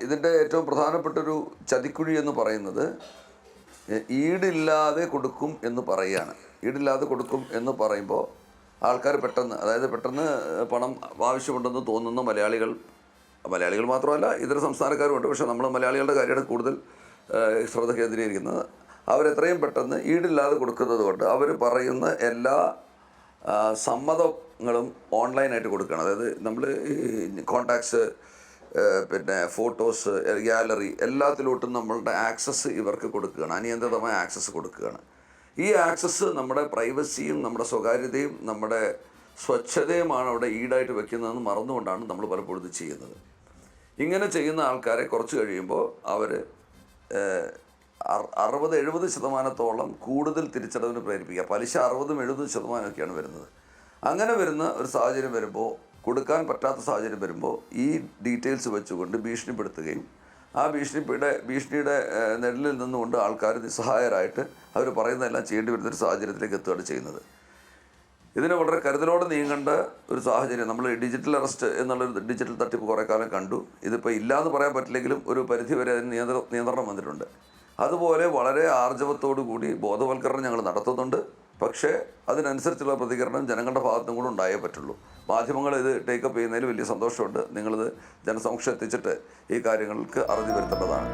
ഇതിൻ്റെ ഏറ്റവും പ്രധാനപ്പെട്ടൊരു ചതിക്കുഴി എന്ന് പറയുന്നത് ഈടില്ലാതെ കൊടുക്കും എന്ന് പറയുകയാണ്. ഈടില്ലാതെ കൊടുക്കും എന്ന് പറയുമ്പോൾ ആൾക്കാർ പെട്ടെന്ന് പണം ആവശ്യമുണ്ടെന്ന് തോന്നുന്ന മലയാളികൾ മാത്രമല്ല ഇതര സംസ്ഥാനക്കാരുമുണ്ട്. പക്ഷേ നമ്മൾ മലയാളികളുടെ കാര്യമാണ് കൂടുതൽ ശ്രദ്ധ കേന്ദ്രീകരിക്കുന്നത്. അവരെത്രയും പെട്ടെന്ന് ഈടില്ലാതെ കൊടുക്കുന്നത് കൊണ്ട് അവർ പറയുന്ന എല്ലാ സമ്മതങ്ങളും ഓൺലൈനായിട്ട് കൊടുക്കുകയാണ്. അതായത് നമ്മൾ ഈ കോൺടാക്ട്സ്, പിന്നെ ഫോട്ടോസ്, ഗാലറി എല്ലാത്തിലോട്ടും നമ്മളുടെ ആക്സസ് ഇവർക്ക് കൊടുക്കുകയാണ്, അനിയന്ത്രിതമായ ആക്സസ് കൊടുക്കുകയാണ്. ഈ ആക്സസ് നമ്മുടെ പ്രൈവസിയും നമ്മുടെ സ്വകാര്യതയും നമ്മുടെ സ്വച്ഛതയുമാണ് അവിടെ ഈടായിട്ട് വെക്കുന്നതെന്ന് മറന്നുകൊണ്ടാണ് നമ്മൾ പലപ്പോഴും ഇത് ചെയ്യുന്നത്. ഇങ്ങനെ ചെയ്യുന്ന ആൾക്കാരെ കുറച്ച് കഴിയുമ്പോൾ അവർ 60-70% കൂടുതൽ തിരിച്ചടവിന് പ്രേരിപ്പിക്കുക. പലിശ 60-70% വരുന്നത്. അങ്ങനെ വരുന്ന ഒരു സാഹചര്യം വരുമ്പോൾ, കൊടുക്കാൻ പറ്റാത്ത സാഹചര്യം വരുമ്പോൾ ഈ ഡീറ്റെയിൽസ് വെച്ചുകൊണ്ട് ഭീഷണിപ്പെടുത്തുകയും ആ ഭീഷണിയുടെ നിഴലിൽ നിന്നുകൊണ്ട് ആൾക്കാർ നിസ്സഹായരായിട്ട് അവർ പറയുന്നതെല്ലാം ചെയ്യേണ്ടി വരുന്നൊരു സാഹചര്യത്തിലേക്ക് എത്തുകയാണ് ചെയ്യുന്നത്. ഇതിന് വളരെ കരുതലോടെ നീങ്ങേണ്ട ഒരു സാഹചര്യം. നമ്മൾ ഡിജിറ്റൽ അറസ്റ്റ് എന്നുള്ളൊരു ഡിജിറ്റൽ തട്ടിപ്പ് കുറേ കാലം കണ്ടു. ഇതിപ്പോൾ ഇല്ലയെന്ന് പറയാൻ പറ്റില്ലെങ്കിലും ഒരു പരിധിവരെ അതിന് നിയന്ത്രണം വന്നിട്ടുണ്ട്. അതുപോലെ വളരെ ആർജവത്തോടു കൂടി ബോധവൽക്കരണം ഞങ്ങൾ നടത്തുന്നുണ്ട്. പക്ഷേ അതിനനുസരിച്ചുള്ള പ്രതികരണം ജനങ്ങളുടെ ഭാഗത്തും കൂടെ ഉണ്ടായേ പറ്റുള്ളൂ. മാധ്യമങ്ങൾ ഇത് ടേക്കപ്പ് ചെയ്യുന്നതിൽ വലിയ സന്തോഷമുണ്ട്. നിങ്ങളിത് ജനസമക്ഷം എത്തിച്ചിട്ട് ഈ കാര്യങ്ങൾക്ക് അറുതി വരുത്തേണ്ടതാണ്.